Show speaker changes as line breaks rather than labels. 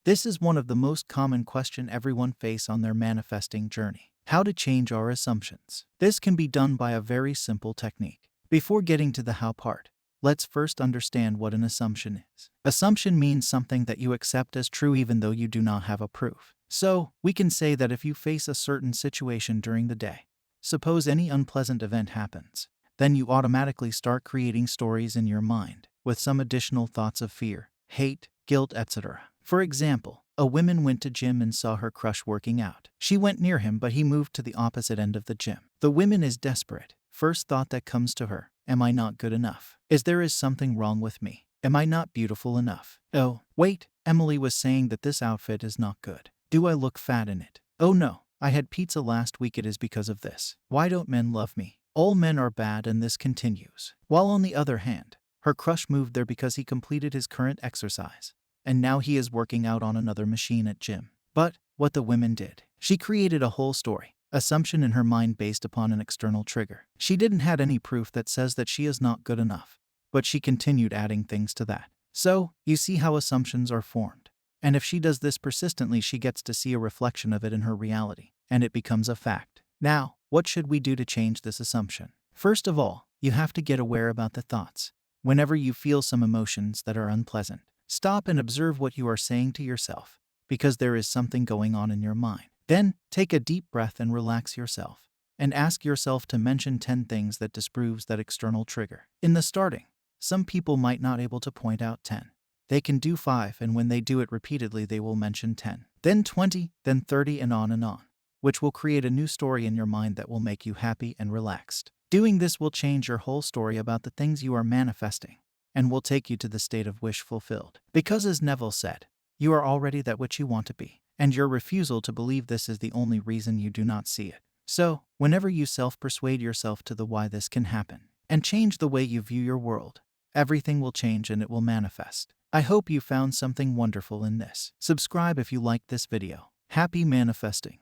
This is one of the most common questions everyone faces on their manifesting journey. How to change our assumptions. This can be done by a very simple technique. Before getting to the how part, let's first understand what an assumption is. Assumption means something that you accept as true even though you do not have a proof. So, we can say that if you face a certain situation during the day, suppose any unpleasant event happens, then you automatically start creating stories in your mind, with some additional thoughts of fear, hate, guilt, etc. For example, a woman went to gym and saw her crush working out. She went near him, but he moved to the opposite end of the gym. The woman is desperate. First thought that comes to her, am I not good enough? Is something wrong with me? Am I not beautiful enough? Oh, wait, Emily was saying that this outfit is not good. Do I look fat in it? Oh no, I had pizza last week, it is because of this. Why don't men love me? All men are bad, and this continues. While on the other hand, her crush moved there because he completed his current exercise, and now he is working out on another machine at gym. But what the woman did, she created a whole story, assumption in her mind based upon an external trigger. She didn't have any proof that says that she is not good enough, but she continued adding things to that. So, you see how assumptions are formed. And if she does this persistently, she gets to see a reflection of it in her reality, and it becomes a fact. Now, what should we do to change this assumption? First of all, you have to get aware about the thoughts. Whenever you feel some emotions that are unpleasant, stop and observe what you are saying to yourself, because there is something going on in your mind. Then, take a deep breath and relax yourself, and ask yourself to mention 10 things that disproves that external trigger. In the starting, some people might not able to point out 10. They can do 5, and when they do it repeatedly, they will mention 10, then 20, then 30, and on, which will create a new story in your mind that will make you happy and relaxed. Doing this will change your whole story about the things you are manifesting, and will take you to the state of wish fulfilled. Because as Neville said, you are already that which you want to be, and your refusal to believe this is the only reason you do not see it. So, whenever you self-persuade yourself to the why this can happen, and change the way you view your world, everything will change and it will manifest. I hope you found something wonderful in this. Subscribe if you liked this video. Happy manifesting.